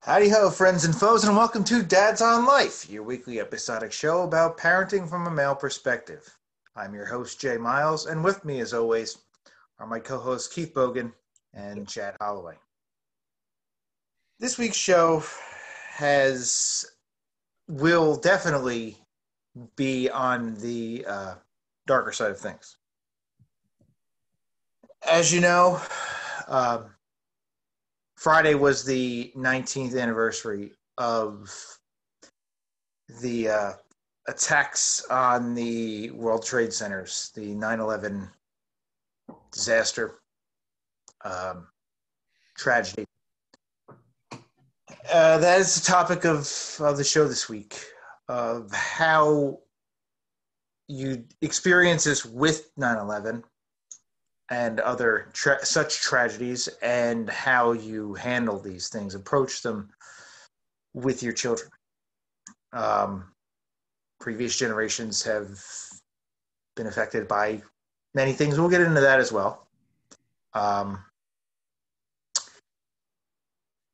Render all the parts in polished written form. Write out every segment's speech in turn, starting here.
Howdy ho, friends and foes, and welcome to Dads on Life, your weekly episodic show about parenting from a male perspective. I'm your host, Jay Miles, and with me, as always, are my co-hosts Keith Bogan and Chad Holloway. This week's show will definitely be on the darker side of things. As you know, Friday was the 19th anniversary of the attacks on the World Trade Centers, the 9/11 disaster, tragedy. That is the topic of the show this week, of how you experience this with 9/11 and other such tragedies, and how you handle these things, approach them with your children. Previous generations have been affected by many things. We'll get into that as well.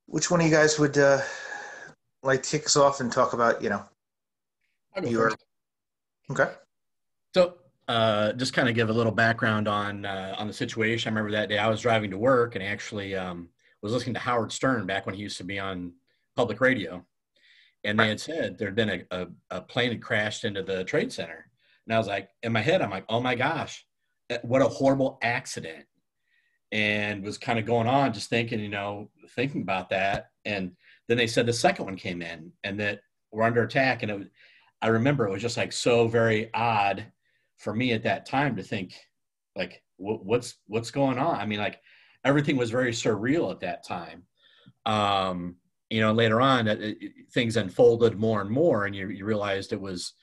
Which one of you guys would like to kick us off and talk about, I'll go your... first. Okay. So just kind of give a little background on the situation. I remember that day I was driving to work and actually was listening to Howard Stern back when he used to be on public radio. And they had said there had been a plane had crashed into the Trade Center. And I was like, in my head, I'm like, oh my gosh, what a horrible accident. And was kind of going on, just thinking about that. And then they said the second one came in and that we're under attack. And I remember it was just like so very odd for me at that time to think, like, what's going on? I mean, like, everything was very surreal at that time. Later on, things unfolded more and more, and you realized it was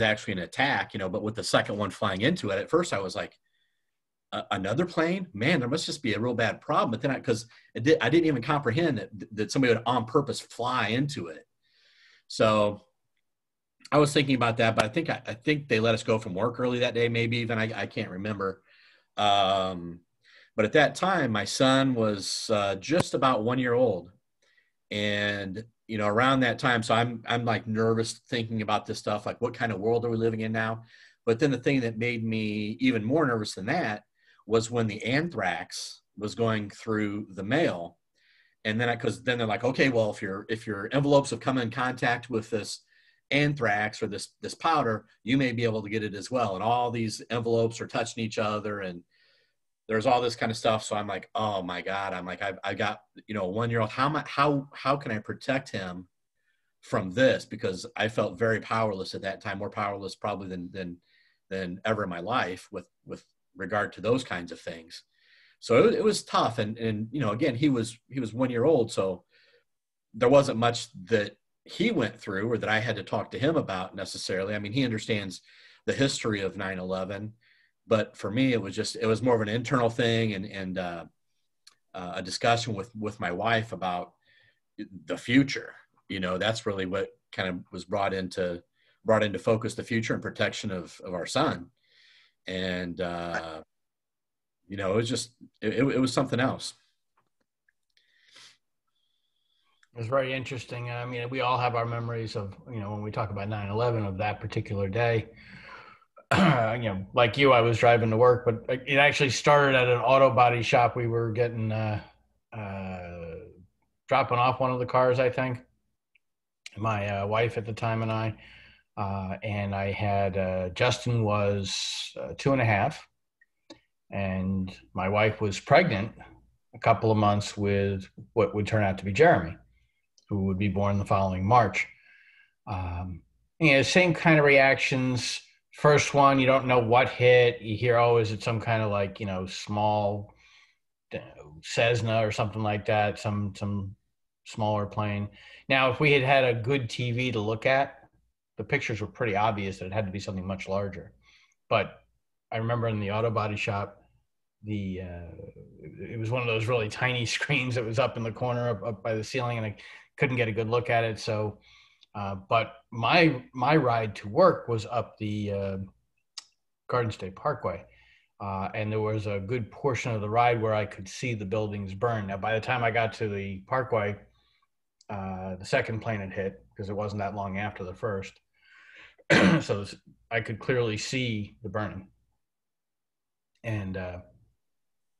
actually an attack. But with the second one flying into it, at first I was like, another plane? Man, there must just be a real bad problem. But then, I didn't even comprehend that somebody would on purpose fly into it. So I was thinking about that, but I think they let us go from work early that day, maybe even. I can't remember. But at that time, my son was just about 1 year old. And, around that time, so I'm like nervous thinking about this stuff, like what kind of world are we living in now? But then the thing that made me even more nervous than that was when the anthrax was going through the mail. And then because then they're like, okay, well, if your envelopes have come in contact with this anthrax or this powder, you may be able to get it as well. And all these envelopes are touching each other, and there's all this kind of stuff. So I'm like, oh my God, I'm like, I got, a 1 year old. How can I protect him from this? Because I felt very powerless at that time, more powerless probably than ever in my life with regard to those kinds of things. So it was tough. And again, he was 1 year old. So there wasn't much that he went through or that I had to talk to him about necessarily. I mean, he understands the history of 9/11, but for me, it was more of an internal thing and a discussion with my wife about the future. That's really what kind of was brought into focus, the future and protection of our son. And, it was just, it was something else. It was very interesting. I mean, we all have our memories of, when we talk about 9/11, of that particular day. Like you, I was driving to work, but it actually started at an auto body shop. We were getting, dropping off one of the cars, I think. My wife at the time and I had, Justin was 2.5, and my wife was pregnant a couple of months with what would turn out to be Jeremy, who would be born the following March. Same kind of reactions. First one, you don't know what hit. You hear, it's some kind of like, small Cessna or something like that, some smaller plane. Now, if we had had a good TV to look at, the pictures were pretty obvious that it had to be something much larger. But I remember in the auto body shop, it was one of those really tiny screens that was up in the corner up by the ceiling, and I couldn't get a good look at it. So, but my ride to work was up the Garden State Parkway. And there was a good portion of the ride where I could see the buildings burn. Now, by the time I got to the Parkway, The second plane had hit because it wasn't that long after the first. So I could clearly see the burning. And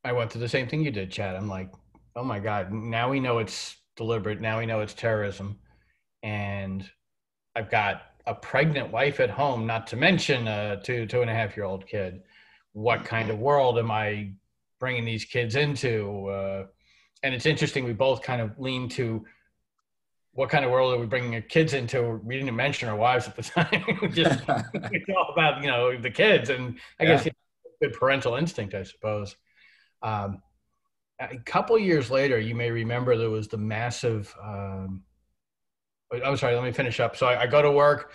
I went through the same thing you did, Chad. I'm like, oh my God, now we know it's deliberate. Now we know it's terrorism. And I've got a pregnant wife at home, not to mention a 2.5-year-old kid. What kind of world am I bringing these kids into? And it's interesting, we both kind of lean to what kind of world are we bringing our kids into? We didn't mention our wives at the time. It's all about, the kids. And I guess good parental instinct, I suppose. A couple years later, you may remember there was the massive, I'm sorry, let me finish up. So I go to work.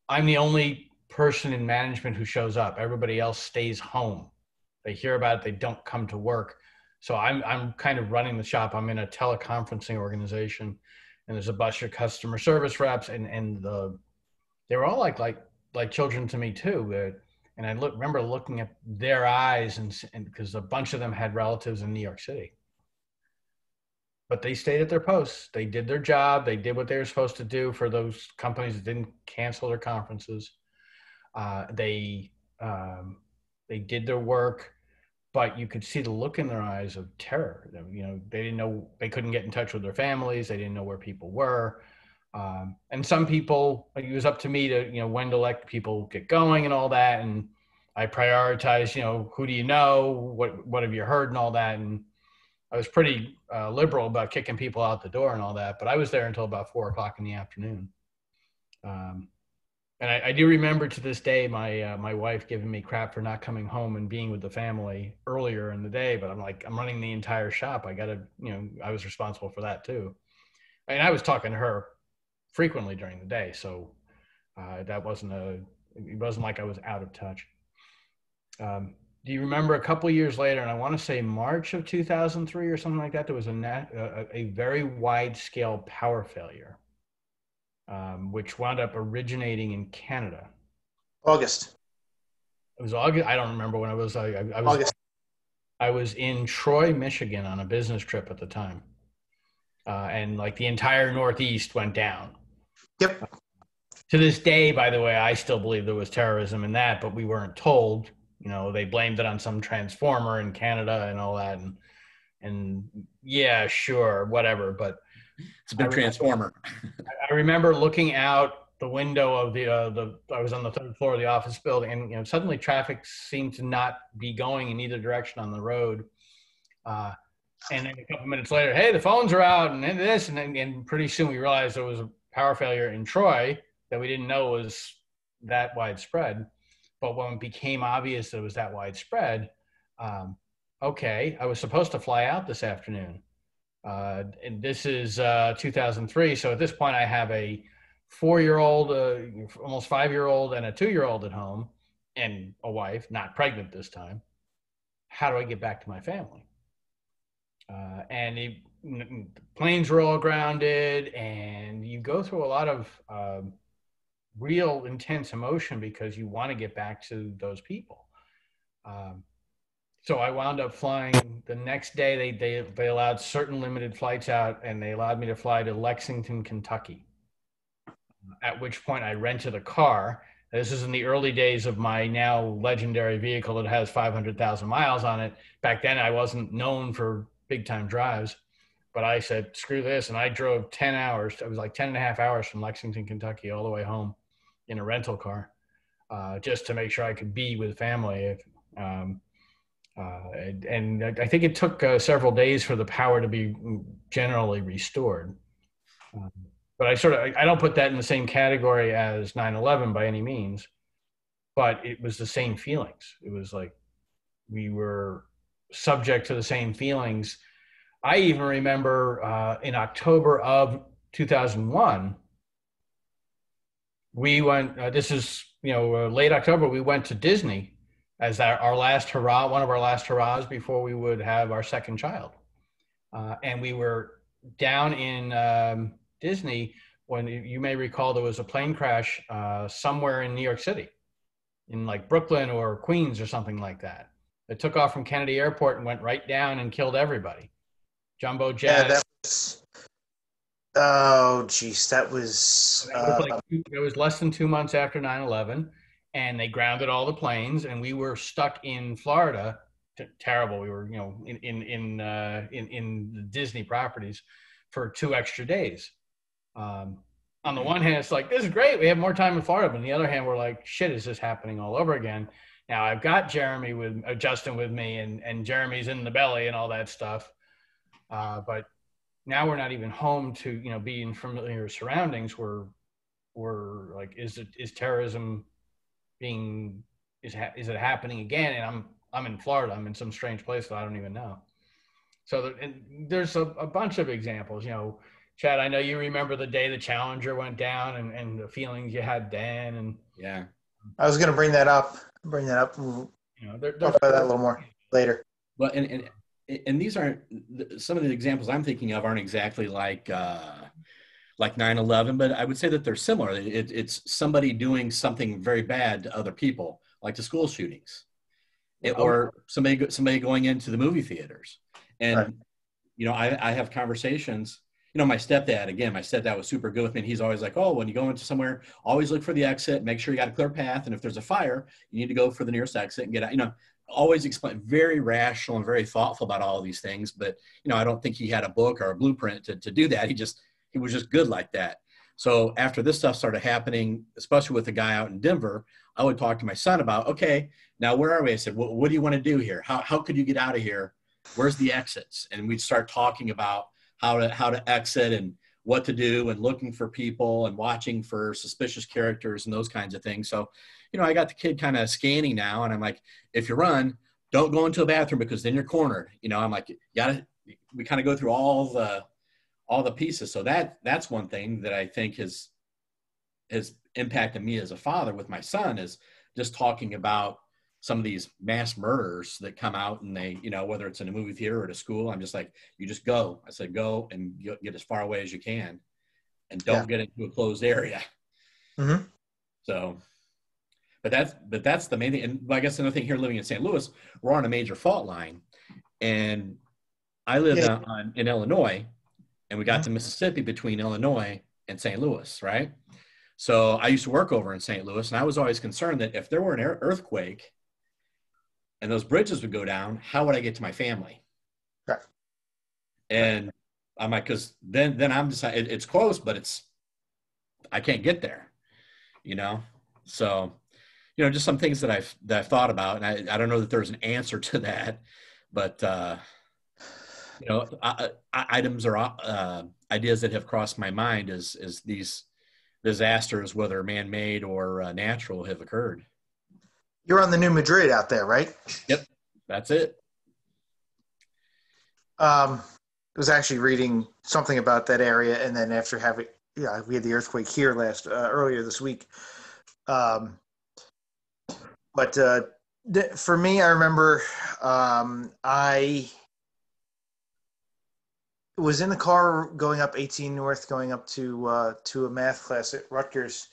I'm the only person in management who shows up. Everybody else stays home. They hear about it. They don't come to work. So I'm kind of running the shop. I'm in a teleconferencing organization, and there's a bunch of customer service reps, and they were all like children to me too. And I remember looking at their eyes, and because a bunch of them had relatives in New York City. But they stayed at their posts. They did their job. They did what they were supposed to do for those companies that didn't cancel their conferences. They did their work, but you could see the look in their eyes of terror. They didn't know, they couldn't get in touch with their families. They didn't know where people were. And some people, it was up to me to, when to let people get going and all that. And I prioritized, who do you know? What have you heard and all that? And I was pretty liberal about kicking people out the door and all that, but I was there until about 4:00 in the afternoon. And I do remember to this day, my wife giving me crap for not coming home and being with the family earlier in the day, but I'm like, I'm running the entire shop. I gotta, I was responsible for that too. And I was talking to her frequently during the day. So it wasn't like I was out of touch. Do you remember a couple of years later, and I want to say March of 2003 or something like that, there was a very wide-scale power failure, which wound up originating in Canada. August. It was August. I don't remember when it was. August. I was in Troy, Michigan on a business trip at the time. And like the entire Northeast went down. Yep. To this day, by the way, I still believe there was terrorism in that, but we weren't told. They blamed it on some transformer in Canada and all that. And yeah, sure, whatever. But it's a big transformer. I remember looking out the window of I was on the third floor of the office building, and suddenly traffic seemed to not be going in either direction on the road. And then a couple minutes later, hey, the phones are out and this, and pretty soon we realized there was a power failure in Troy that we didn't know was that widespread. But when it became obvious that it was that widespread, okay, I was supposed to fly out this afternoon. And this is 2003. So at this point, I have a 4-year-old, almost 5-year-old, and a 2-year-old at home, and a wife, not pregnant this time. How do I get back to my family? And planes were all grounded, and you go through a lot of real intense emotion because you want to get back to those people. So I wound up flying the next day. They allowed certain limited flights out, and they allowed me to fly to Lexington, Kentucky. At which point I rented a car. This is in the early days of my now legendary vehicle that has 500,000 miles on it. Back then I wasn't known for big time drives, but I said, screw this. And I drove 10 hours. It was like 10 and a half hours from Lexington, Kentucky, all the way home in a rental car, just to make sure I could be with family. And I think it took several days for the power to be generally restored. But I don't put that in the same category as 9/11 by any means, but it was the same feelings. It was like we were subject to the same feelings. I even remember in October of 2001, we went, this is, late October, we went to Disney as our last hurrah, one of our last hurrahs before we would have our second child. And we were down in Disney when, you may recall, there was a plane crash somewhere in New York City, in like Brooklyn or Queens or something like that. It took off from Kennedy Airport and went right down and killed everybody. Jumbo jet. Yeah, Oh, geez, that was It was less than 2 months after 9/11, and they grounded all the planes, and we were stuck in Florida. Terrible. We were, in the Disney properties for 2 extra days. On the one hand, it's like, this is great. We have more time in Florida. But on the other hand, we're like, shit, is this happening all over again? Now I've got Justin with me, and Jeremy's in the belly and all that stuff. But now we're not even home to, be in familiar surroundings. We're like, is terrorism is it happening again? And I'm in Florida. I'm in some strange place that I don't even know. So there's a bunch of examples, Chad, I know you remember the day the Challenger went down and the feelings you had then. And yeah, I was going to bring that up. We'll talk about that a little more later. Well, and these aren't some of the examples I'm thinking of aren't exactly like 9/11, but I would say that they're similar. It's somebody doing something very bad to other people, like the school shootings, or somebody going into the movie theaters. And right. I have conversations. My stepdad was super good with me. And he's always like, oh, when you go into somewhere, always look for the exit, make sure you got a clear path. And if there's a fire, you need to go for the nearest exit and get out, always explain, very rational and very thoughtful about all of these things. But, I don't think he had a book or a blueprint to do that. He was just good like that. So after this stuff started happening, especially with the guy out in Denver, I would talk to my son about, okay, now where are we? I said, what do you want to do here? How could you get out of here? Where's the exits? And we'd start talking about how to exit and what to do and looking for people and watching for suspicious characters and those kinds of things. So, I got the kid kind of scanning now, and I'm like, if you run, don't go into a bathroom because then you're cornered. I'm like, we kind of go through all the pieces. So that's one thing that I think has impacted me as a father with my son, is just talking about some of these mass murders that come out, and they, whether it's in a movie theater or at a school, I'm just like, you just go. I said, go and get as far away as you can and don't get into a closed area. Mm-hmm. So, but that's the main thing. And I guess another thing here, living in St. Louis, we're on a major fault line, and I live in Illinois, and we got to Mississippi between Illinois and St. Louis, right? So I used to work over in St. Louis, and I was always concerned that if there were an earthquake and those bridges would go down, how would I get to my family? Right. And I'm like, because then I'm deciding it's close, but I can't get there, So, just some things that I've thought about, and I don't know that there's an answer to that, but items or ideas that have crossed my mind is these disasters, whether man-made or natural, have occurred. You're on the New Madrid out there, right? Yep, that's it. I was actually reading something about that area, and then after having, we had the earthquake here earlier this week. But for me, I remember I was in the car going up 18 North, going up to a math class at Rutgers,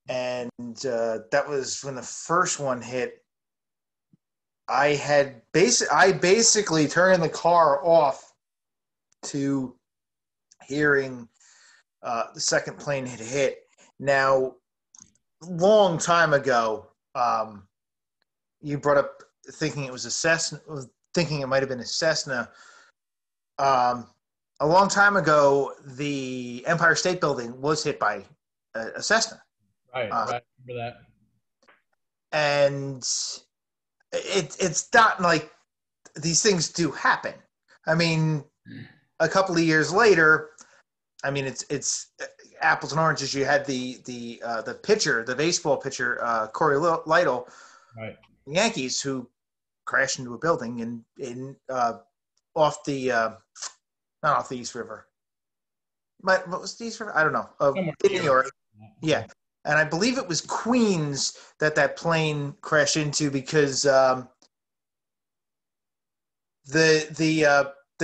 and that was when the first one hit. I basically turned the car off to hearing the second plane had hit. Now, long time ago, you brought up thinking it was a Cessna, thinking it might have been a Cessna. A long time ago, the Empire State Building was hit by a Cessna. Right, I remember that. And it's not like these things do happen. I mean, a couple of years later, I mean, it's apples and oranges. You had the pitcher, the baseball pitcher, Corey Lytle, right, the Yankees, who crashed into a building in off the not off the East River. But what was the East River? I don't know. In New York. Yeah. And I believe it was Queens that plane crashed into, because the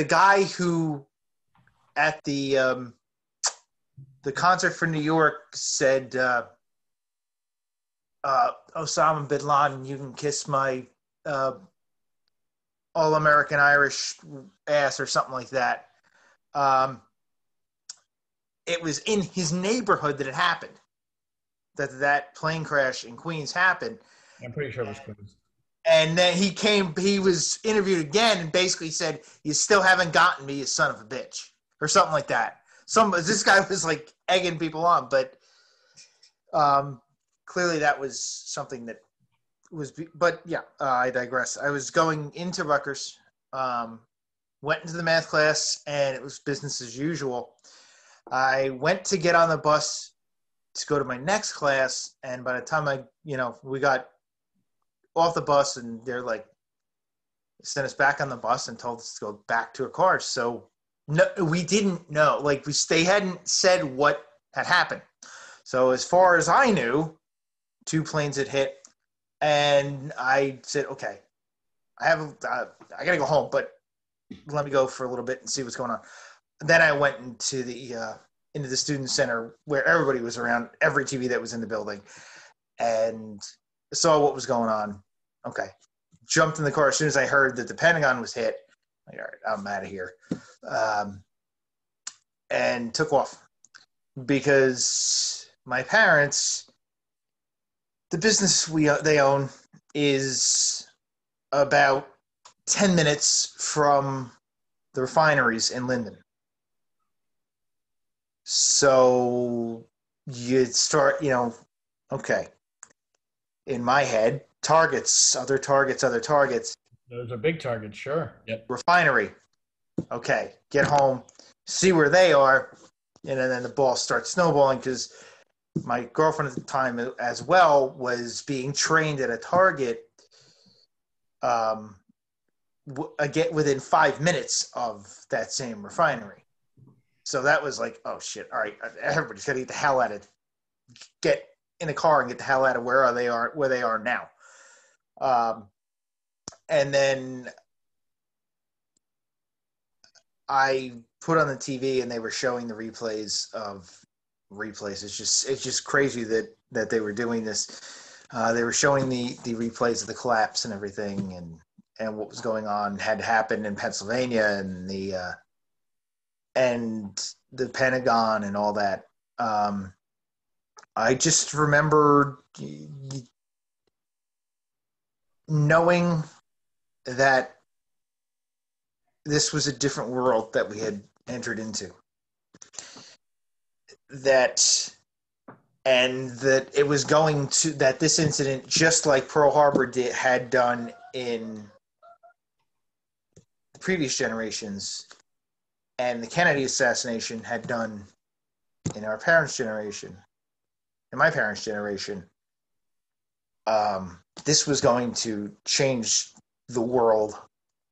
guy who at the concert for New York said, Osama bin Laden, you can kiss my all-American Irish ass, or something like that. it was in his neighborhood that it happened. That plane crash in Queens happened. I'm pretty sure it was Queens. And then he was interviewed again and basically said, "You still haven't gotten me, you son of a bitch," or something like that. This guy was like egging people on, but clearly that was something that was. But yeah, I digress. I was going into Rutgers, went into the math class, and it was business as usual. I went to get on the bus to go to my next class, and by the time we got off the bus, and they're like, sent us back on the bus and told us to go back to our cars. So no, we didn't know. Like they hadn't said what had happened. So as far as I knew, 2 planes had hit, and I said, "Okay, I gotta go home, but let me go for a little bit and see what's going on." Then I went into the student center where everybody was around, every TV that was in the building, and saw what was going on. Okay. Jumped in the car as soon as I heard that the Pentagon was hit. Like, all right, I'm out of here. And took off because my parents, the business they own is about 10 minutes from the refineries in Linden. So you start, okay. In my head, other targets. Those are big targets, sure. Yep. Refinery. Okay, get home, see where they are, and then the ball starts snowballing because my girlfriend at the time as well was being trained at a Target within 5 minutes of that same refinery. So that was like, oh shit, all right, everybody's got to get the hell out of it. Get in the car and get the hell out of where they are now. And then I put on the TV and they were showing the replays. It's just crazy that they were doing this. They were showing the replays of the collapse and everything and what was going on had happened in Pennsylvania and the Pentagon and all that. I just remember knowing that this was a different world that we had entered into. That it was that this incident, just like Pearl Harbor had done in the previous generations, and the Kennedy assassination had done in our parents' generation, in my parents' generation, this was going to change the world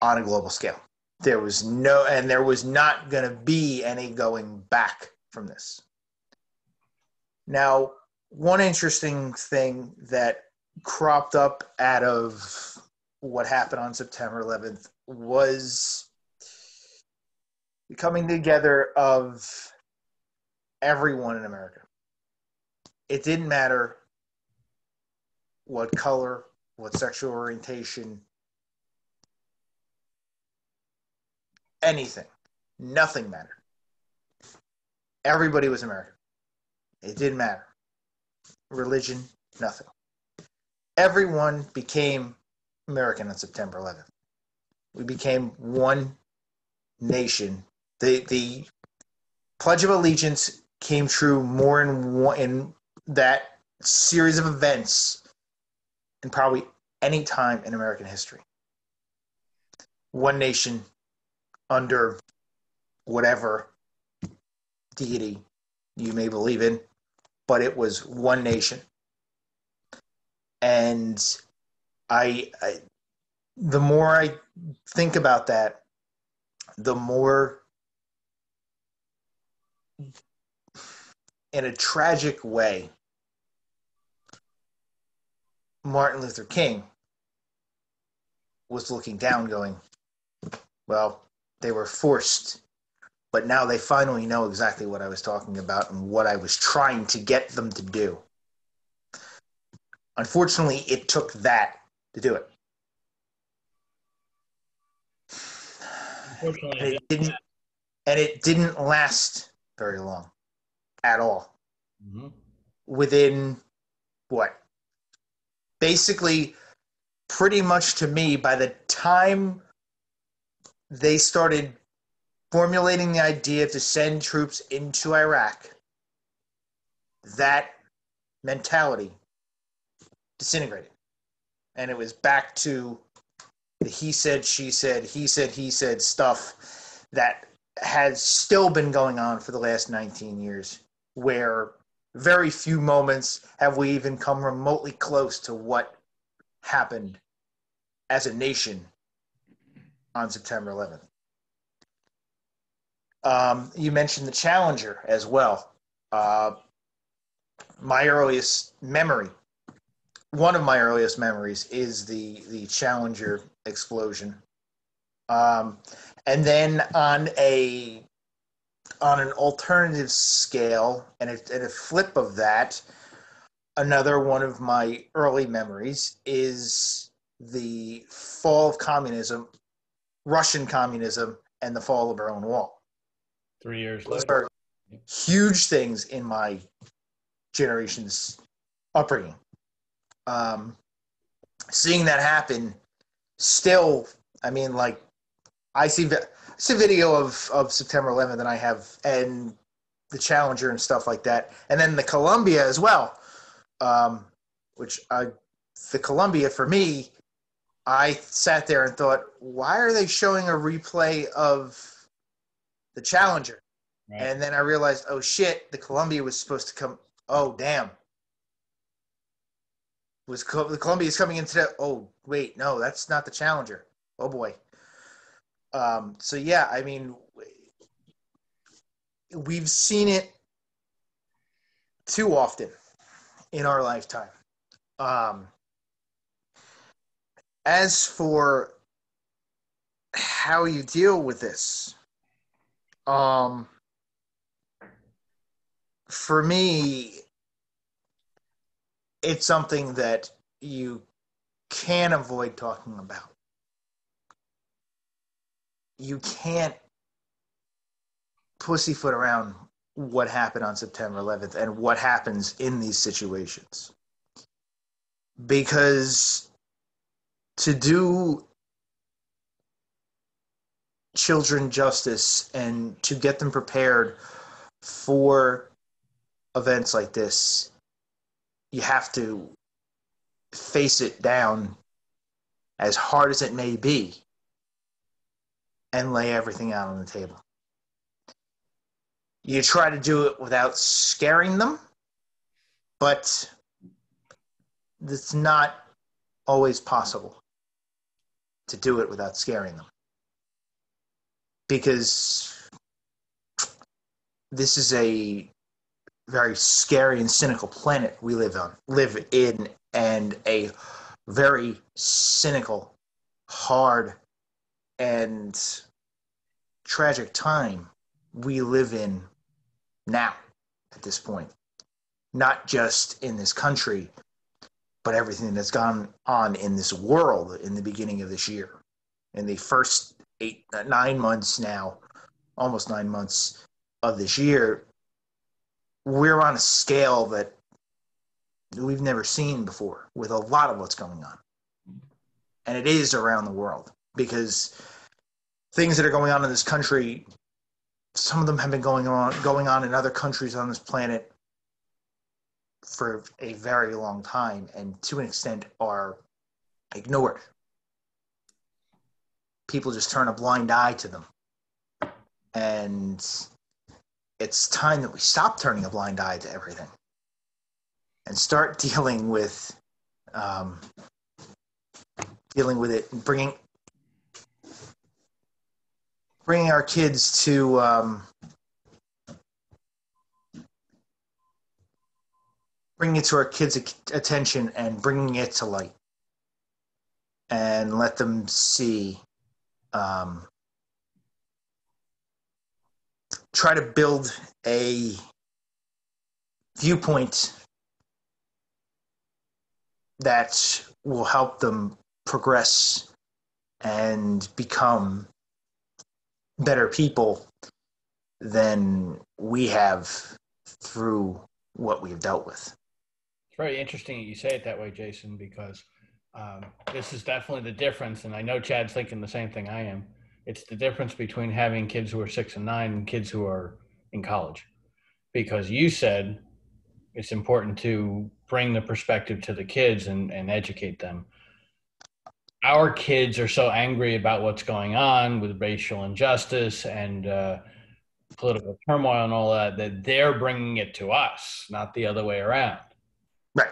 on a global scale. There was not going to be any going back from this. Now, one interesting thing that cropped up out of what happened on September 11th was the coming together of everyone in America. It didn't matter what color, what sexual orientation, anything. Nothing mattered. Everybody was American. It didn't matter. Religion, nothing. Everyone became American on September 11th. We became one nation. The Pledge of Allegiance came true more in that series of events than probably any time in American history. One nation under whatever deity you may believe in, but it was one nation. And the more I think about that, the more, in a tragic way, Martin Luther King was looking down going, well, they were forced, but now they finally know exactly what I was talking about and what I was trying to get them to do. Unfortunately, it took that to do it. And it didn't last very long. at all. Mm-hmm. Within what? Basically, pretty much to me, by the time they started formulating the idea to send troops into Iraq, that mentality disintegrated. And it was back to the he said, she said, he said stuff that has still been going on for the last 19 years, where very few moments have we even come remotely close to what happened as a nation on September 11th. You mentioned the Challenger as well. My earliest memory, one of my earliest memories, is the Challenger explosion. And then on an alternative scale and a flip of that, another one of my early memories is the fall of communism, Russian communism, and the fall of Berlin Wall. 3 years Those later. are huge things in my generation's upbringing. Seeing that happen, still, I mean, like, I see video of September 11th, and I have, and the Challenger and stuff like that, and then the Columbia as well. The Columbia, for me, I sat there and thought, why are they showing a replay of the Challenger? Right. And then I realized, oh shit, the Columbia was supposed to come. Oh damn, the Columbia is coming into the. Oh wait, no, that's not the Challenger. Oh boy. So yeah, I mean, we've seen it too often in our lifetime. As for how you deal with this, for me, it's something that you can't avoid talking about. You can't pussyfoot around what happened on September 11th and what happens in these situations. Because to do children justice and to get them prepared for events like this, you have to face it down as hard as it may be and lay everything out on the table. You try to do it without scaring them, but it's not always possible to do it without scaring them. Because this is a very scary and cynical planet we live in, and a very cynical, hard, and tragic time we live in now at this point. Not just in this country, but everything that's gone on in this world in the beginning of this year. In the first 9 months now, almost 9 months of this year, we're on a scale that we've never seen before with a lot of what's going on. And it is around the world, because things that are going on in this country, some of them have been going on in other countries on this planet for a very long time, and to an extent are ignored. People just turn a blind eye to them. And it's time that we stop turning a blind eye to everything and start dealing with it and bringing our kids to bringing it to our kids' attention and bringing it to light, and let them see. Try to build a viewpoint that will help them progress and become better people than we have through what we've dealt with. It's very interesting that you say it that way, Jason, because this is definitely the difference. And I know Chad's thinking the same thing I am. It's the difference between having kids who are 6 and 9 and kids who are in college. Because you said it's important to bring the perspective to the kids and educate them. Our kids are so angry about what's going on with racial injustice and political turmoil and all that, that they're bringing it to us, not the other way around. Right.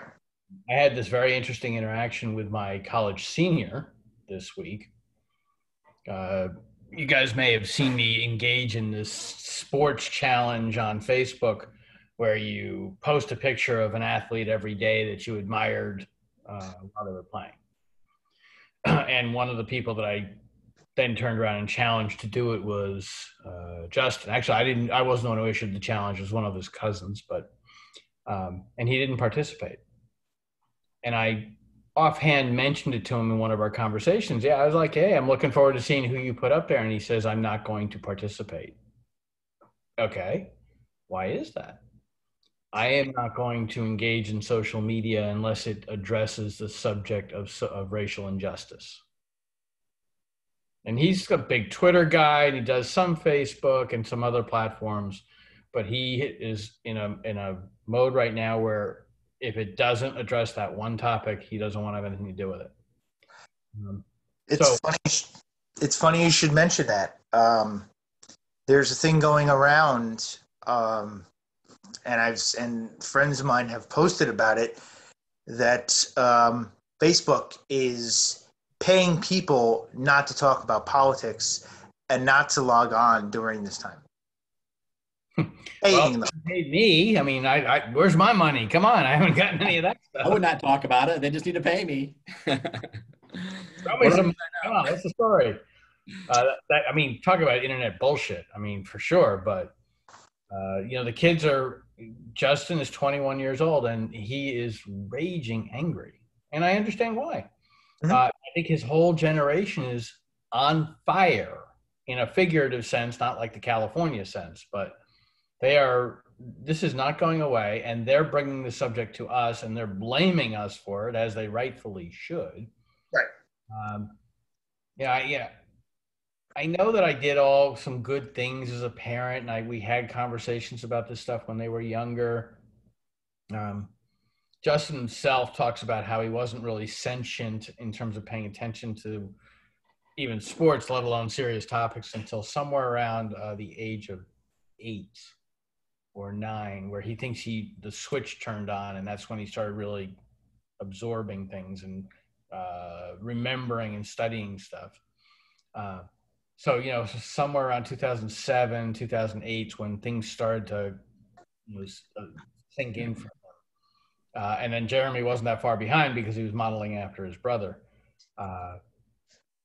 I had this very interesting interaction with my college senior this week. You guys may have seen me engage in this sports challenge on Facebook where you post a picture of an athlete every day that you admired while they were playing. And one of the people that I then turned around and challenged to do it was Justin. Actually, I wasn't the one who issued the challenge. It was one of his cousins, but and he didn't participate. And I offhand mentioned it to him in one of our conversations. Yeah, I was like, hey, I'm looking forward to seeing who you put up there. And he says, I'm not going to participate. Okay, why is that? I am not going to engage in social media unless it addresses the subject of racial injustice. And he's a big Twitter guy, and he does some Facebook and some other platforms, but he is in a mode right now where if it doesn't address that one topic, he doesn't want to have anything to do with it. It's funny you should mention that. There's a thing going around, and friends of mine have posted about it, that Facebook is paying people not to talk about politics and not to log on during this time. Well, paid me. I mean, I where's my money? Come on, I haven't gotten any of that stuff. I would not talk about it. They just need to pay me. Come on, what's the story? I mean, talk about internet bullshit. I mean, for sure. But the kids Justin is 21 years old, and he is raging angry, and I understand why. Mm-hmm. I think his whole generation is on fire in a figurative sense, not like the California sense, but this is not going away, and they're bringing the subject to us, and they're blaming us for it, as they rightfully should. Right. Yeah. I know that I did some good things as a parent, and we had conversations about this stuff when they were younger. Justin himself talks about how he wasn't really sentient in terms of paying attention to even sports, let alone serious topics, until somewhere around the age of 8 or 9, where he thinks the switch turned on, and that's when he started really absorbing things and remembering and studying stuff. So somewhere around 2007, 2008, when things started to sink in for him. And then Jeremy wasn't that far behind because he was modeling after his brother. And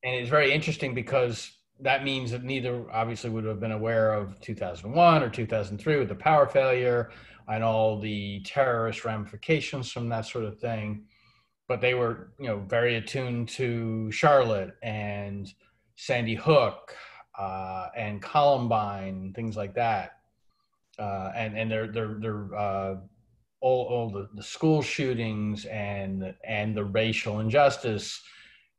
it's very interesting because that means that neither obviously would have been aware of 2001 or 2003 with the power failure and all the terrorist ramifications from that sort of thing. But they were, very attuned to Charlotte and Sandy Hook and Columbine, things like that. And they're all the school shootings and the racial injustice,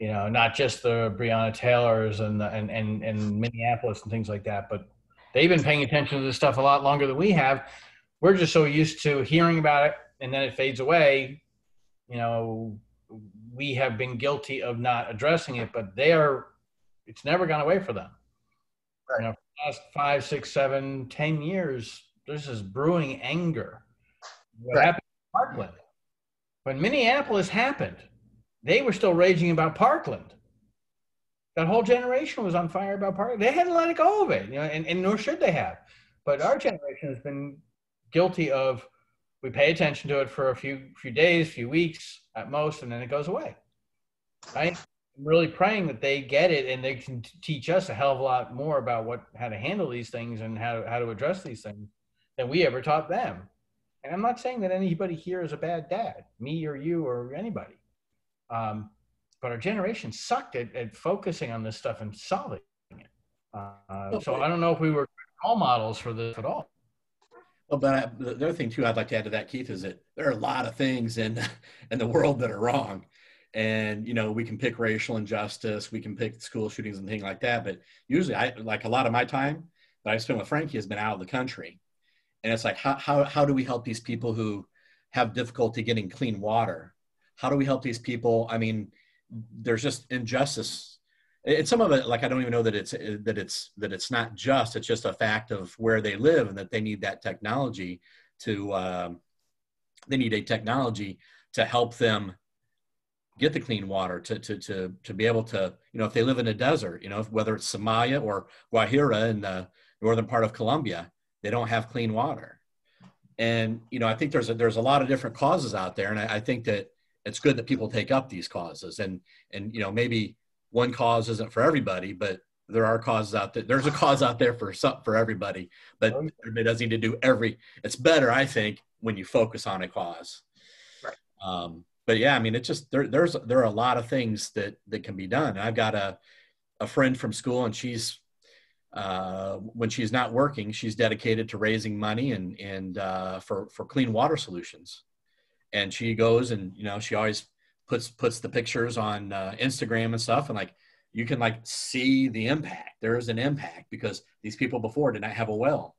not just the Breonna Taylors and Minneapolis and things like that, but they've been paying attention to this stuff a lot longer than we have. We're just so used to hearing about it, and then it fades away. We have been guilty of not addressing it, but it's never gone away for them. Right. For the last 5, 6, 7, 10 years, there's this brewing anger. What happened in Parkland? When Minneapolis happened, they were still raging about Parkland. That whole generation was on fire about Parkland. They had to let it go of it, and nor should they have. But our generation has been guilty of, we pay attention to it for a few days, few weeks at most, and then it goes away. Right? I'm really praying that they get it and they can teach us a hell of a lot more about how to handle these things and how to address these things than we ever taught them. And I'm not saying that anybody here is a bad dad, me or you or anybody. But our generation sucked at focusing on this stuff and solving it. So I don't know if we were role models for this at all. Well, but the other thing too I'd like to add to that, Keith, is that there are a lot of things in in the world that are wrong, and we can pick racial injustice, we can pick school shootings and things like that. But usually, I like a lot of my time that I spent with Frankie has been out of the country, and it's like how do we help these people who have difficulty getting clean water? How do we help these people? I mean, there's just injustice. And some of it, like I don't even know that it's not just. It's just a fact of where they live, and that they need that technology to they need a technology to help them get the clean water to be able to, if they live in a desert, whether it's Somalia or Guajira in the northern part of Colombia, they don't have clean water. And I think there's a lot of different causes out there, and I think that it's good that people take up these causes, and maybe one cause isn't for everybody, but there are causes out there. There's a cause out there for everybody, but everybody doesn't need to do it's better, I think, when you focus on a cause. Right. But yeah, I mean, it's just, there are a lot of things that can be done. I've got a friend from school, and she's, when she's not working, she's dedicated to raising money and for clean water solutions. And she goes and, she always puts the pictures on Instagram and stuff. And like, you can like see the impact. There is an impact because these people before did not have a well.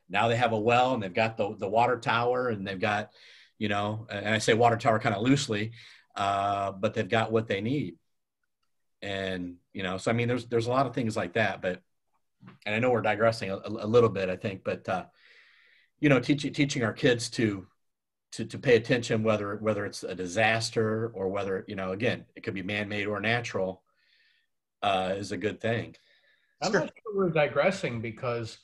Now they have a well, and they've got the water tower, and they've got, and I say water tower kind of loosely, but they've got what they need. And, so, I mean, there's a lot of things like that, and I know we're digressing a little bit, I think, but, teaching our kids to pay attention, whether it's a disaster or whether, again, it could be man-made or natural, is a good thing. I'm not sure we're digressing because,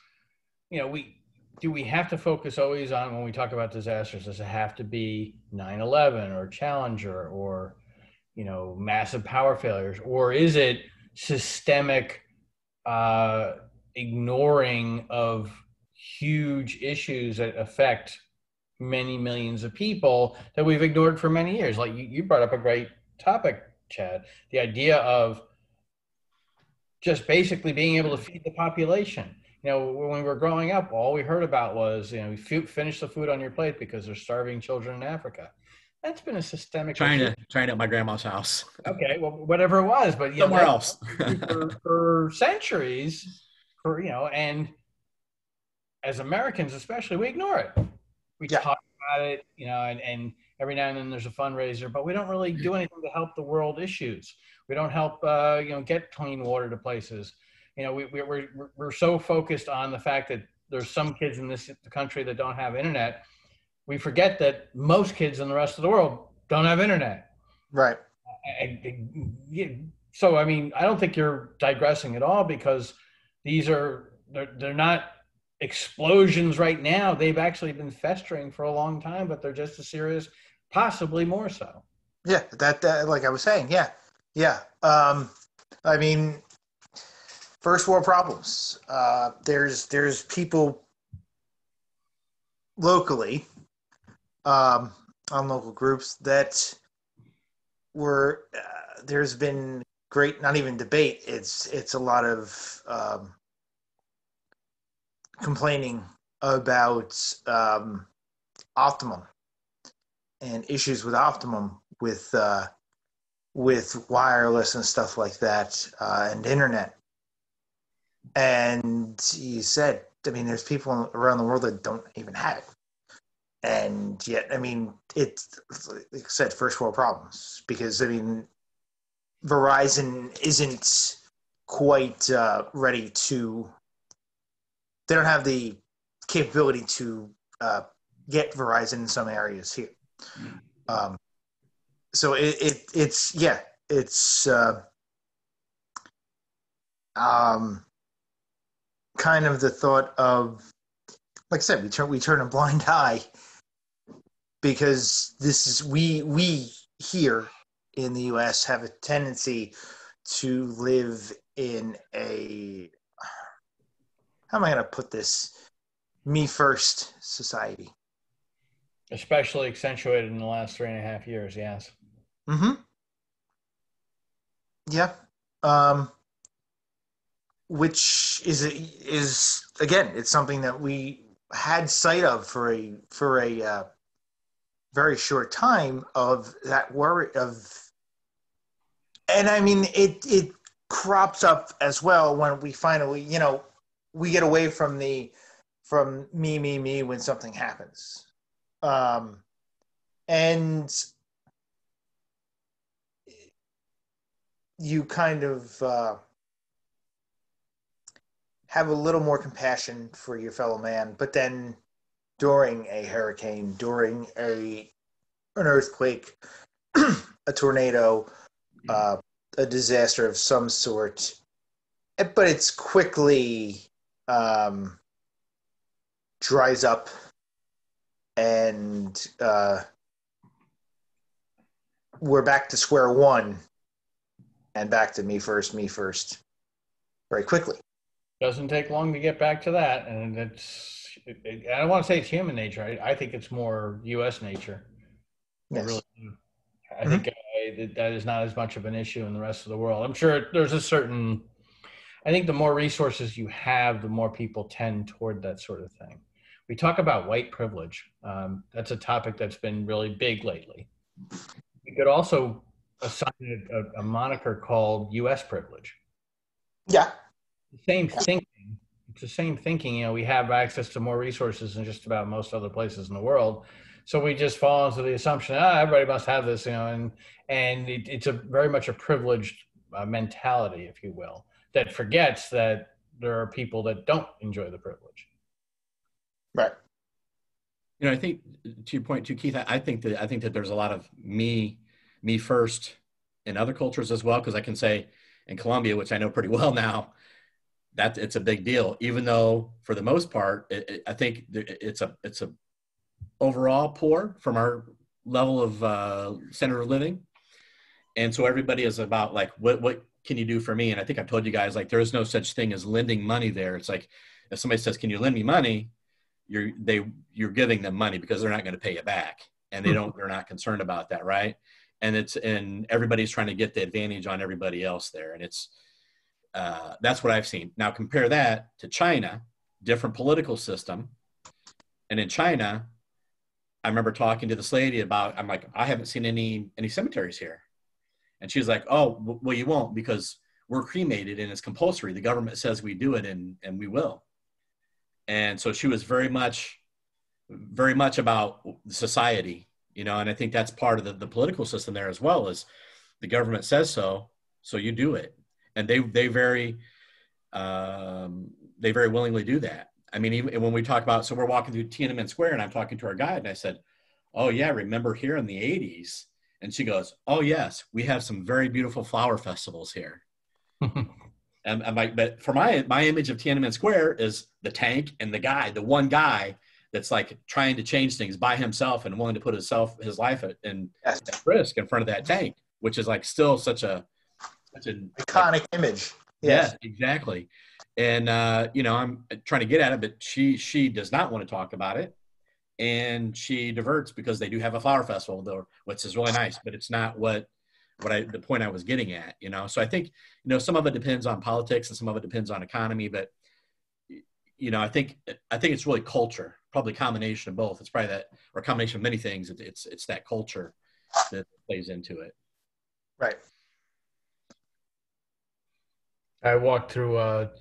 we have to focus always on, when we talk about disasters, does it have to be 9/11 or Challenger or, massive power failures, or is it systemic ignoring of huge issues that affect many millions of people that we've ignored for many years? Like you brought up a great topic, Chad, the idea of just basically being able to feed the population. When we were growing up, all we heard about was, finish the food on your plate because there's starving children in Africa. That's been a systemic China at my grandma's house. Okay, well, whatever it was, but somewhere else for centuries, and as Americans especially, we ignore it. We talk about it, and every now and then there's a fundraiser, but we don't really do anything to help the world issues. We don't help, get clean water to places. We're so focused on the fact that there's some kids in the country that don't have internet. We forget that most kids in the rest of the world don't have internet. Right. So, I mean, I don't think you're digressing at all, because they're not explosions right now. They've actually been festering for a long time, but they're just as serious, possibly more so. Yeah, that like I was saying, yeah. I mean, first world problems. There's people locally, on local groups that were. There's been great, not even debate. It's a lot of complaining about Optimum and issues with Optimum with wireless and stuff like that, and internet. And he said, I mean, there's people around the world that don't even have it. And yet, I mean, it's, like I said, first world problems. Because, I mean, Verizon isn't quite ready to... They don't have the capability to get Verizon in some areas here. So it's kind of the thought of, like I said, we turn a blind eye, because this is we here in the U.S. have a tendency to live in a, how am I going to put this, me first society. Especially accentuated in the last 3.5 years, yes. Mm-hmm. Yeah. Which is again, it's something that we had sight of for a very short time, of that worry of, and I mean it crops up as well when we finally, we get away from me when something happens, and you kind of have a little more compassion for your fellow man. But then during a hurricane, during an earthquake, a tornado, a disaster of some sort, but it's quickly dries up, and we're back to square one, and back to me first, very quickly. Doesn't take long to get back to that, and I don't want to say it's human nature. I think it's more U.S. nature. Yes. Really, I think that is not as much of an issue in the rest of the world. I'm sure there's I think the more resources you have, the more people tend toward that sort of thing. We talk about white privilege. That's a topic that's been really big lately. You could also assign a moniker called U.S. privilege. Yeah. The same thinking. It's the same thinking. We have access to more resources than just about most other places in the world. So we just fall into the assumption, everybody must have this, and it's very much a privileged mentality, if you will, that forgets that there are people that don't enjoy the privilege. Right. I think to your point too, Keith, I think that there's a lot of me first in other cultures as well, because I can say in Colombia, which I know pretty well now, that it's a big deal, even though for the most part, I think it's a overall poor from our level of standard of living. And so everybody is about like, what can you do for me? And I think I've told you guys, like, there is no such thing as lending money there. It's like, if somebody says, can you lend me money? You're giving them money because they're not going to pay it back. And they're not concerned about that. Right. And everybody's trying to get the advantage on everybody else there. And that's what I've seen. Now compare that to China, different political system. And in China, I remember talking to this lady I'm like, I haven't seen any cemeteries here. And she's like, oh, well, you won't, because we're cremated and it's compulsory. The government says we do it, and we will. And so she was very much about society, and I think that's part of the political system there as well, is the government says so you do it. And they very willingly do that. I mean, even when we talk about, so we're walking through Tiananmen Square and I'm talking to our guide and I said, oh yeah, remember here in the 80s? And she goes, oh yes, we have some very beautiful flower festivals here. And I'm like, but for my image of Tiananmen Square is the tank and the one guy that's like trying to change things by himself and willing to put his life at risk in front of that tank, which is like still such an iconic image. Yes, yeah, exactly. And I'm trying to get at it, but she does not want to talk about it, and she diverts because they do have a flower festival, though, which is really nice, but it's not the point I was getting at. So I think some of it depends on politics and some of it depends on economy, but I think it's really culture, probably a combination of both. It's probably that, or a combination of many things. It's that culture that plays into it. Right. I walked through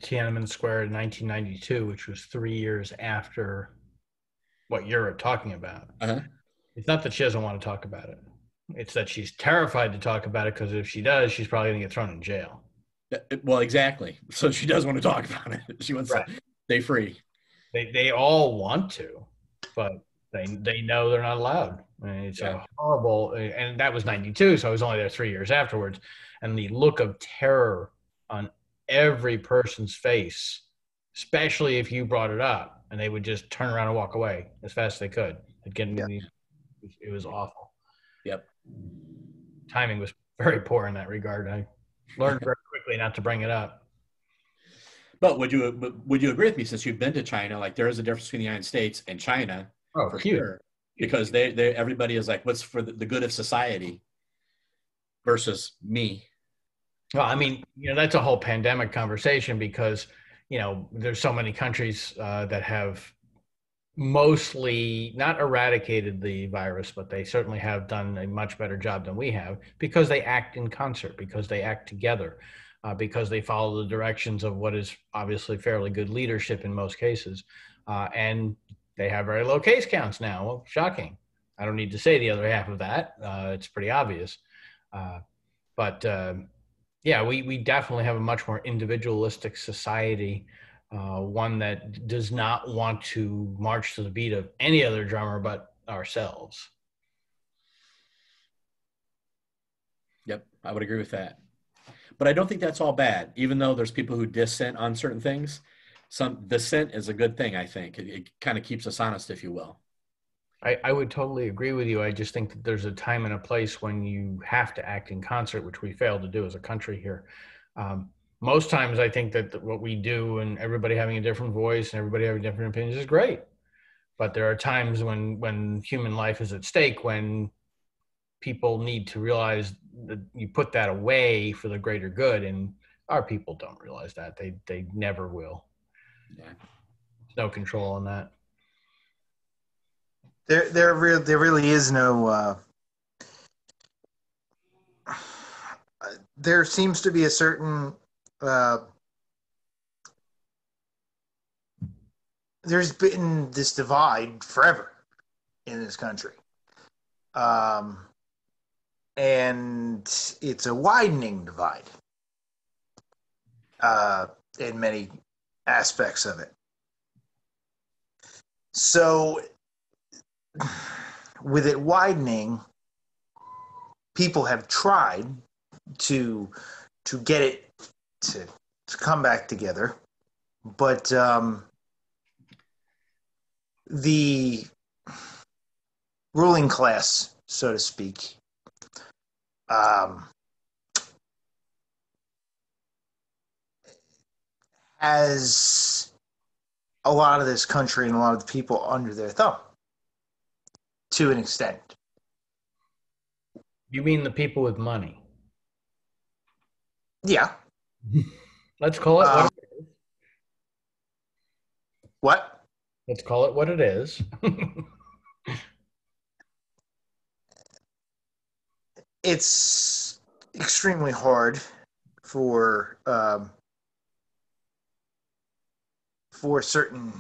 Tiananmen Square in 1992, which was 3 years after what you're talking about. Uh-huh. It's not that she doesn't want to talk about it. It's that she's terrified to talk about it, because if she does, she's probably going to get thrown in jail. Well, exactly. So she does want to talk about it. She wants to stay free. They all want to, but they know they're not allowed. I mean, it's a horrible, and that was 92, so I was only there 3 years afterwards. And the look of terror on every person's face, especially if you brought it up, and they would just turn around and walk away as fast as they could. It was awful. Yep. Timing was very poor in that regard. I learned very quickly not to bring it up. But would you agree with me, since you've been to China, like there is a difference between the United States and China? Oh, for sure. Because everybody is like, what's for the good of society versus me? Well, I mean, that's a whole pandemic conversation, because, there's so many countries that have mostly not eradicated the virus, but they certainly have done a much better job than we have because they act in concert, because they act together, because they follow the directions of what is obviously fairly good leadership in most cases. And they have very low case counts now. Well, shocking. I don't need to say the other half of that. It's pretty obvious. But yeah, we definitely have a much more individualistic society, one that does not want to march to the beat of any other drummer but ourselves. Yep, I would agree with that. But I don't think that's all bad, even though there's people who dissent on certain things. Some dissent is a good thing, I think. It kind of keeps us honest, if you will. I would totally agree with you. I just think that there's a time and a place when you have to act in concert, which we fail to do as a country here. Most times I think that what we do and everybody having a different voice and everybody having different opinions is great. But there are times when human life is at stake, when people need to realize that you put that away for the greater good. And our people don't realize that. They never will. Yeah. There's no control on that. There really is no. There seems to be a certain. There's been this divide forever in this country, and it's a widening divide in many aspects of it. So, with it widening, people have tried to get it to come back together, but the ruling class, so to speak, has a lot of this country and a lot of the people under their thumb to an extent. You mean the people with money? Yeah. Let's call it what it is. What? Let's call it what it is. It's extremely hard for certain.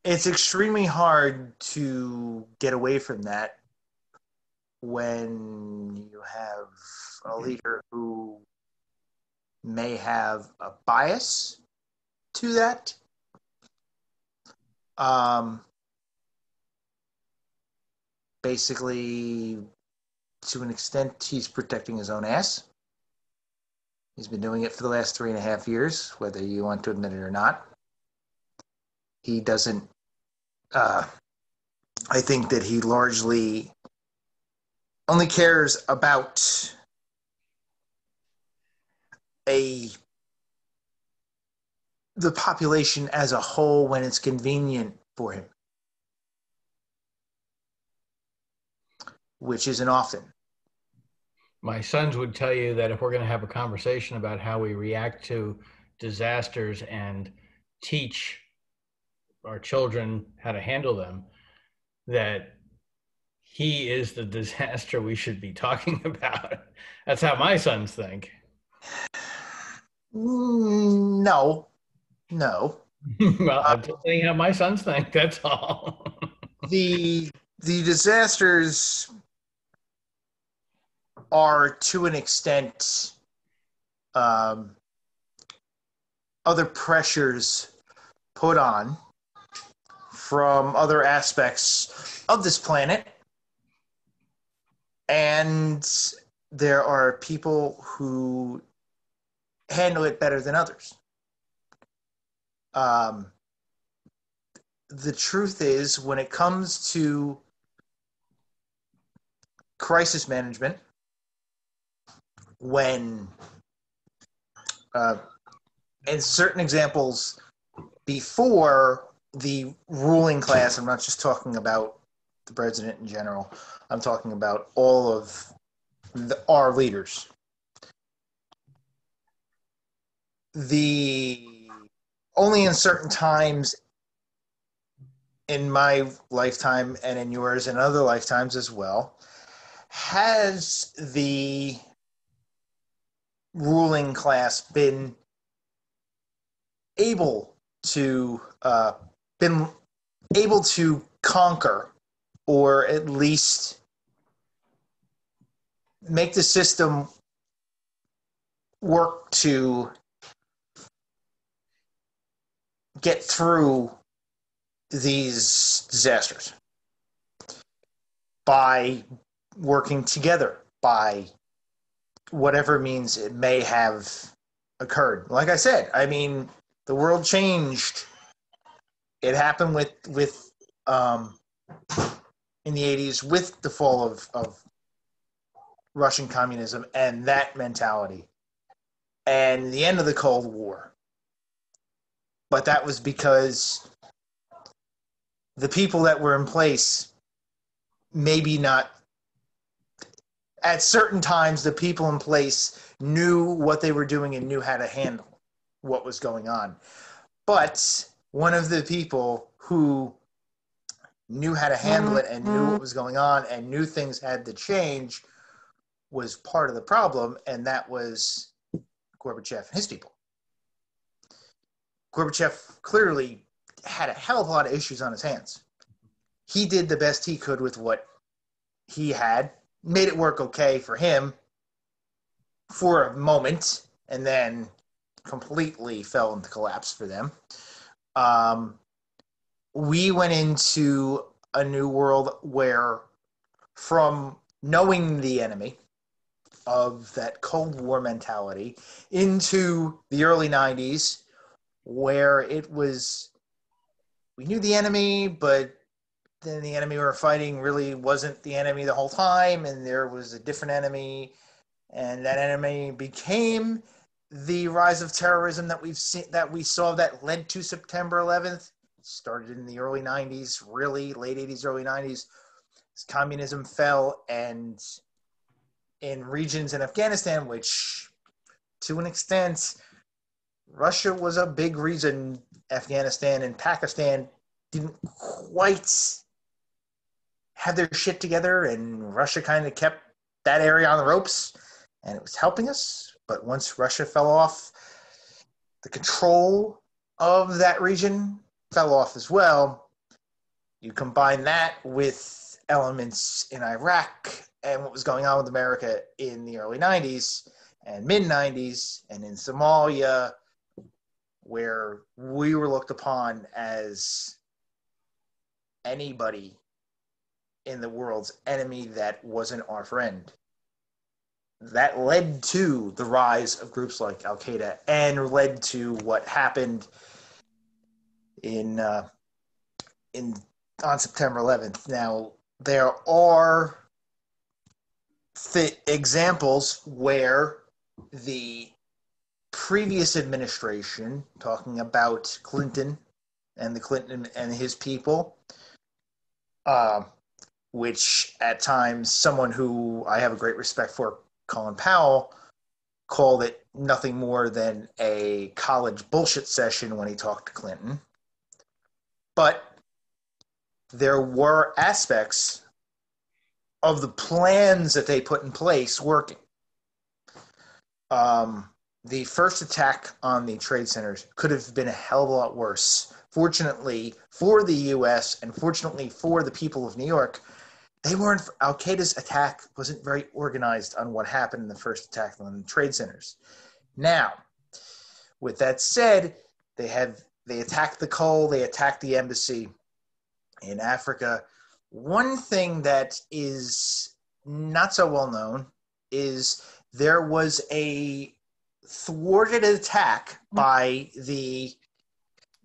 It's extremely hard to get away from that when you have a leader who may have a bias to that. Basically, to an extent, he's protecting his own ass. He's been doing it for the last 3.5 years, whether you want to admit it or not. He doesn't, I think that he largely only cares about the population as a whole when it's convenient for him, which isn't often. My sons would tell you that if we're going to have a conversation about how we react to disasters and teach our children how to handle them, that he is the disaster we should be talking about. That's how my sons think. No. Well, I'm just saying how my sons think. That's all. The disasters are, to an extent, other pressures put on from other aspects of this planet. And there are people who handle it better than others. The truth is, when it comes to crisis management, when in certain examples before the ruling class, I'm not just talking about the president in general, I'm talking about all of our leaders. only in certain times in my lifetime and in yours and other lifetimes as well, has the ruling class been able to conquer, or at least make the system work to get through these disasters by working together, by whatever means it may have occurred. Like I said, I mean, the world changed. It happened with in the 80s with the fall of Russian communism and that mentality, and the end of the Cold War. But that was because the people that were in place, maybe not at certain times, the people in place knew what they were doing and knew how to handle what was going on. But one of the people who knew how to handle it and knew what was going on and knew things had to change was part of the problem, and that was Gorbachev and his people. Gorbachev clearly had a hell of a lot of issues on his hands. He did the best he could with what he had, made it work okay for him for a moment, and then completely fell into collapse for them. We went into a new world where, from knowing the enemy of that Cold War mentality, into the early 90s, where it was, we knew the enemy, but then the enemy we were fighting really wasn't the enemy the whole time, and there was a different enemy, and that enemy became the rise of terrorism that we saw that led to September 11th. It started in the early 90s, really late 80s, early 90s. As communism fell, and in regions in Afghanistan, which to an extent, Russia was a big reason. Afghanistan and Pakistan didn't quite have their shit together, and Russia kind of kept that area on the ropes, and it was helping us. But once Russia fell off, the control of that region fell off as well. You combine that with elements in Iraq and what was going on with America in the early 90s and mid-90s, and in Somalia, where we were looked upon as anybody in the world's enemy that wasn't our friend. That led to the rise of groups like Al-Qaeda and led to what happened on September 11th. Now, there are examples where the previous administration, talking about Clinton and his people, which at times someone who I have a great respect for, Colin Powell, called it nothing more than a college bullshit session when he talked to Clinton. But there were aspects of the plans that they put in place working. The first attack on the trade centers could have been a hell of a lot worse. Fortunately for the U.S. and fortunately for the people of New York, Al-Qaeda's attack wasn't very organized on what happened in the first attack on the trade centers. Now, with that said, they attacked the coal, they attacked the embassy in Africa. One thing that is not so well known is there was a thwarted attack by the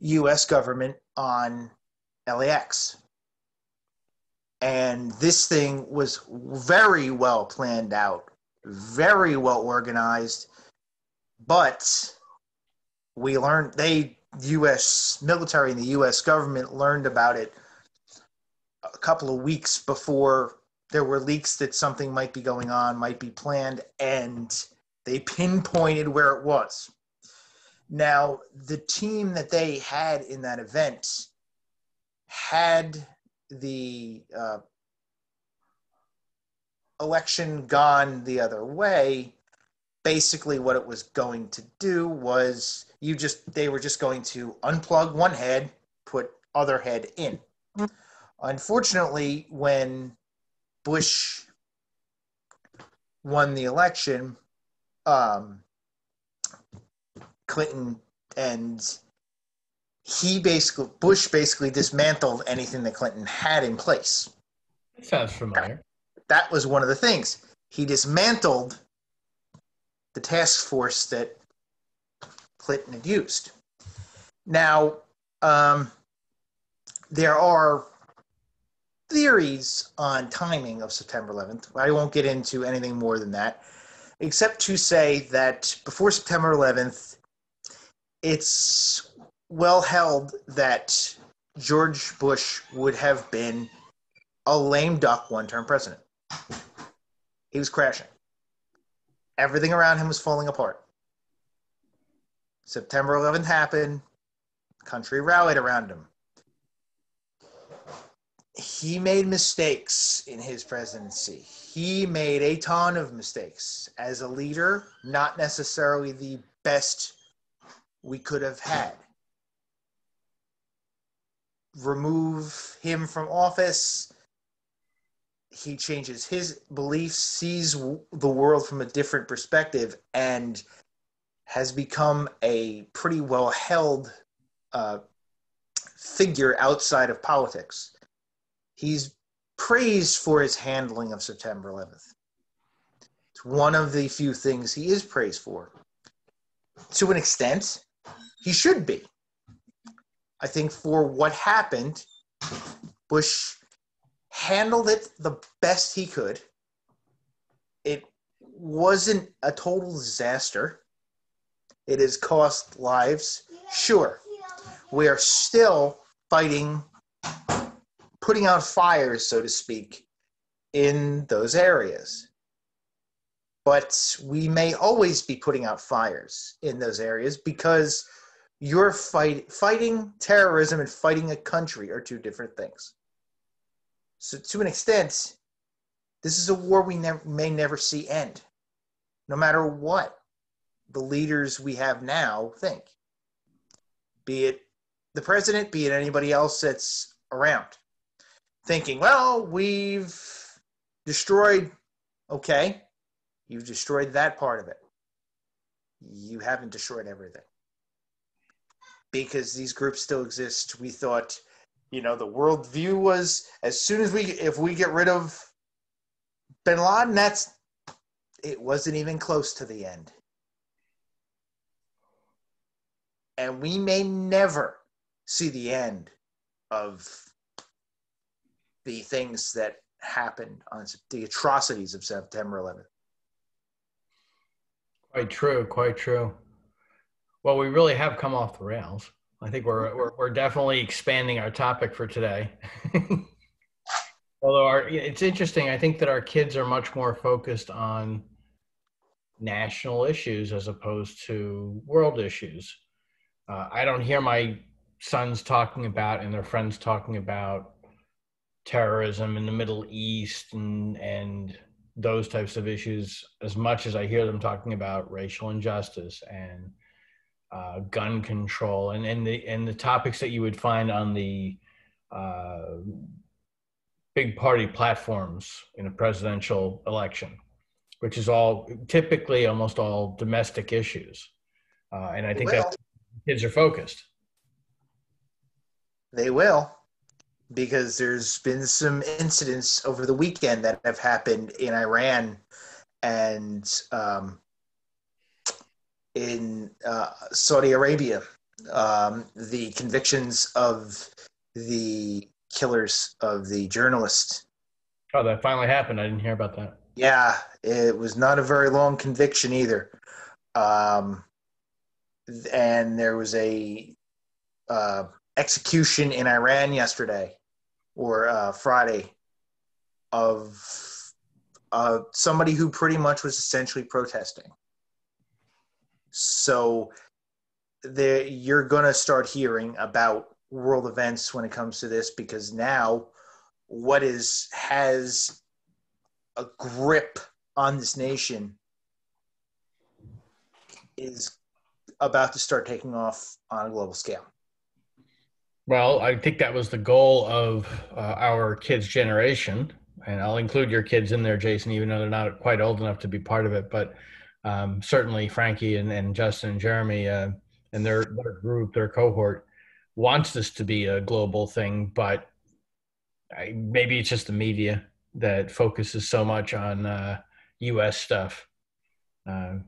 U.S. government on LAX. And this thing was very well planned out, very well organized, but we learned, U.S. military and the U.S. government learned about it a couple of weeks before there were leaks that something might be going on, might be planned, and they pinpointed where it was. Now, the team that they had in that event had the election gone the other way, basically what it was going to do was they were just going to unplug one head, put other head in. Unfortunately, when Bush won the election, Clinton and Bush basically dismantled anything that Clinton had in place. That sounds familiar. That was one of the things. He dismantled the task force that Clinton had used. Now, there are theories on timing of September 11th. I won't get into anything more than that, except to say that before September 11th, it's well held that George Bush would have been a lame duck one-term president. He was crashing. Everything around him was falling apart. September 11th happened. Country rallied around him. He made mistakes in his presidency. He made a ton of mistakes. As a leader, not necessarily the best we could have had. Remove him from office. He changes his beliefs, sees the world from a different perspective, and has become a pretty well-held figure outside of politics. He's praised for his handling of September 11th. It's one of the few things he is praised for. To an extent, he should be. I think for what happened, Bush handled it the best he could. It wasn't a total disaster. It has cost lives. Sure, we are still fighting, putting out fires, so to speak, in those areas. But we may always be putting out fires in those areas because you're fighting terrorism and fighting a country are two different things. So to an extent, this is a war we may never see end, no matter what the leaders we have now think. Be it the president, be it anybody else that's around. Thinking, well, we've destroyed, okay, you've destroyed that part of it. You haven't destroyed everything. Because these groups still exist, we thought, the worldview was as soon as if we get rid of bin Laden, it wasn't even close to the end. And we may never see the end of the things that happened on the atrocities of September 11th. Quite true, quite true. Well, we really have come off the rails. I think we're definitely expanding our topic for today. Although it's interesting, I think that our kids are much more focused on national issues as opposed to world issues. I don't hear my sons talking about and their friends talking about terrorism in the Middle East and those types of issues as much as I hear them talking about racial injustice and gun control and the topics that you would find on the big party platforms in a presidential election, which is all typically almost all domestic issues. And I think that kids are focused. They will, because there's been some incidents over the weekend that have happened in Iran and in Saudi Arabia. The convictions of the killers of the journalist. Oh, that finally happened. I didn't hear about that. Yeah, it was not a very long conviction either. And there was a execution in Iran yesterday or Friday of somebody who pretty much was essentially protesting. So you're going to start hearing about world events when it comes to this, because now what has a grip on this nation is about to start taking off on a global scale. Well, I think that was the goal of our kids' generation, and I'll include your kids in there, Jason, even though they're not quite old enough to be part of it. But certainly Frankie and Justin and Jeremy and their group, their cohort, wants this to be a global thing. But maybe it's just the media that focuses so much on U.S. stuff. I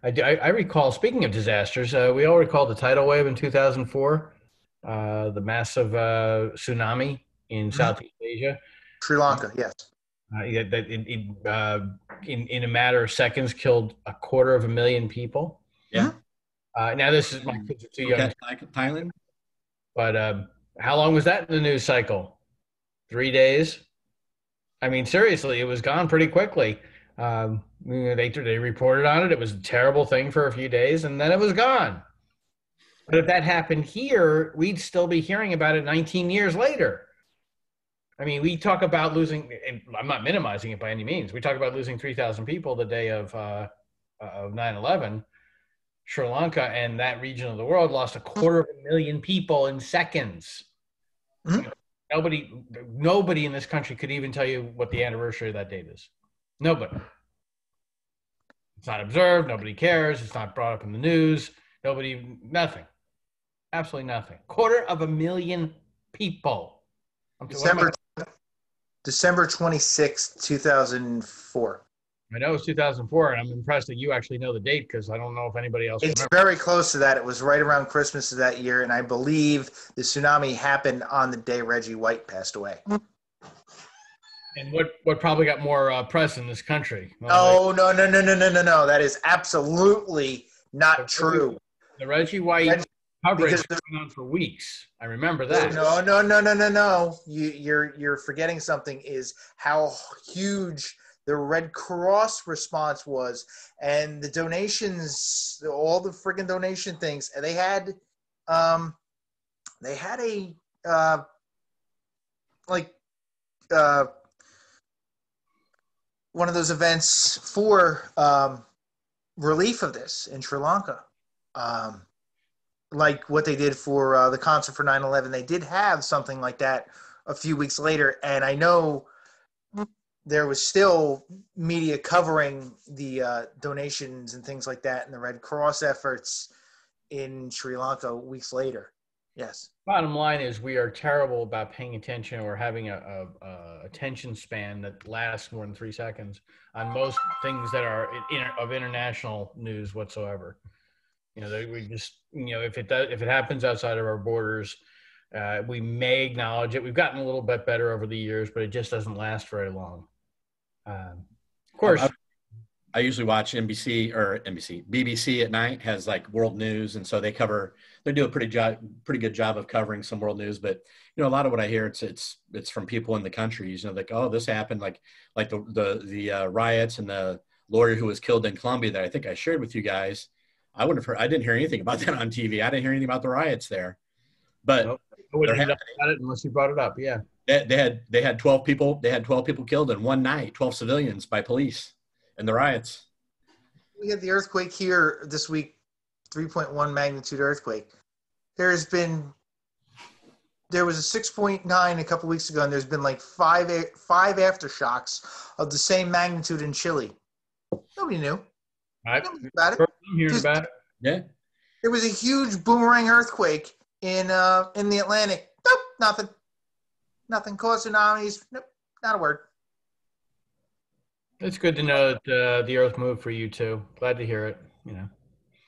recall, speaking of disasters, we all recall the tidal wave in 2004. The massive tsunami in Southeast Asia, Sri Lanka, yes. In a matter of seconds, killed 250,000 people. Yeah. Now this is, my kids are too young. Thailand. But how long was that in the news cycle? 3 days. I mean, seriously, it was gone pretty quickly. They reported on it. It was a terrible thing for a few days, and then it was gone. But if that happened here, we'd still be hearing about it 19 years later. I mean, we talk about losing, and I'm not minimizing it by any means. We talk about losing 3,000 people the day of 9/11. Sri Lanka and that region of the world lost 250,000 people in seconds. Mm-hmm. Nobody in this country could even tell you what the anniversary of that date is. Nobody. It's not observed. Nobody cares. It's not brought up in the news. Nothing. Absolutely nothing. 250,000 people. December 26th, 2004. I know it's 2004, and I'm impressed that you actually know the date, because I don't know if anybody else It's very close to that. It was right around Christmas of that year, and I believe the tsunami happened on the day Reggie White passed away. And what probably got more press in this country? No. That is absolutely not true. The Reggie White coverage went on for weeks. I remember that. No. You're forgetting something, is how huge the Red Cross response was, and the donations, all the freaking donation things. And they had one of those events for relief of this in Sri Lanka. Like what they did for the concert for 9/11. They did have something like that a few weeks later, and I know there was still media covering the donations and things like that and the Red Cross efforts in Sri Lanka weeks later. Yes. Bottom line is, we are terrible about paying attention or having a attention span that lasts more than 3 seconds on most things that are of international news whatsoever. We just, if it happens outside of our borders, we may acknowledge it. We've gotten a little bit better over the years, but it just doesn't last very long. Of course, I usually watch BBC at night has like world news, and so they do a pretty good job of covering some world news. But a lot of what I hear, it's from people in the countries. Like, oh, this happened, like the riots and the lawyer who was killed in Colombia that I think I shared with you guys. I didn't hear anything about that on TV. I didn't hear anything about the riots there. But I wouldn't have about it unless you brought it up. Yeah, they had 12 people. They had 12 people killed in one night. 12 civilians by police in the riots. We had the earthquake here this week, 3.1 magnitude earthquake. There was a 6.9 a couple weeks ago, and there's been like five aftershocks of the same magnitude in Chile. Nobody knew. Nobody about it. I'm hearing about it. Yeah. There was a huge boomerang earthquake in the Atlantic. Nope, nothing. Nothing caused tsunamis. Nope, not a word. It's good to know that the Earth moved for you too. Glad to hear it.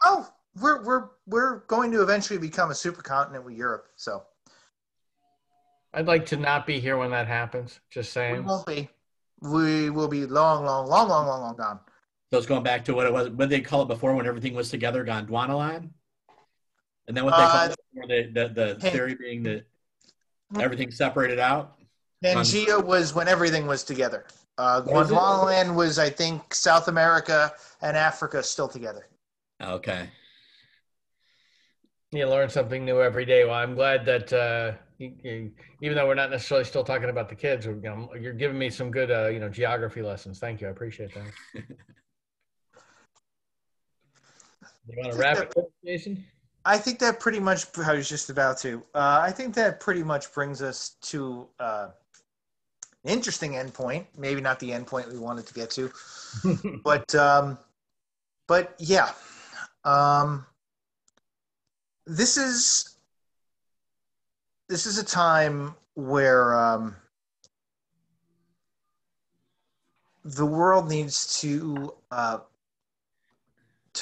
Oh, we're going to eventually become a supercontinent with Europe. So I'd like to not be here when that happens. Just saying. We won't be. We will be long gone. So it's going back to what it was. What did they call it before when everything was together? Gondwanaland? And then what they call it, the theory being that everything's separated out? Pangea was when everything was together. Gondwanaland was, I think, South America and Africa still together. Okay. You learn something new every day. Well, I'm glad that even though we're not necessarily still talking about the kids, you're giving me some good geography lessons. Thank you. I appreciate that. You want to wrap it up, Jason? I think that pretty much, I was just about to. I think that pretty much brings us to an interesting endpoint. Maybe not the endpoint we wanted to get to, but yeah, this is a time where the world needs to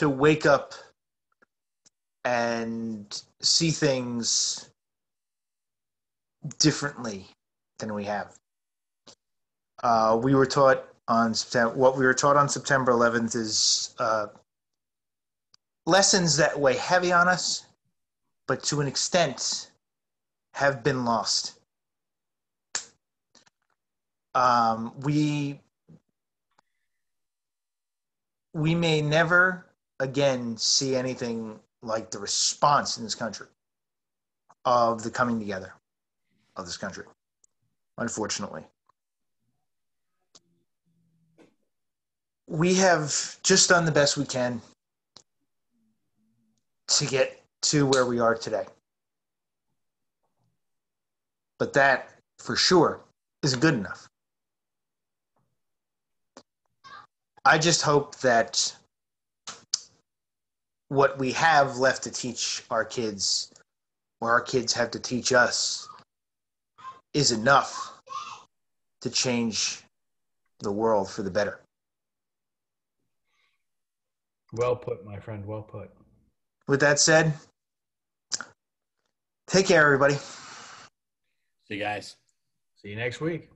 wake up and see things differently than we have. We were taught on what we were taught on September 11th is lessons that weigh heavy on us, but to an extent have been lost. We may never again see anything like the response in this country of the coming together of this country, unfortunately. We have just done the best we can to get to where we are today. But that, for sure, isn't good enough. I just hope that what we have left to teach our kids, or our kids have to teach us, is enough to change the world for the better. Well put, my friend. Well put. With that said, take care, everybody. See you guys. See you next week.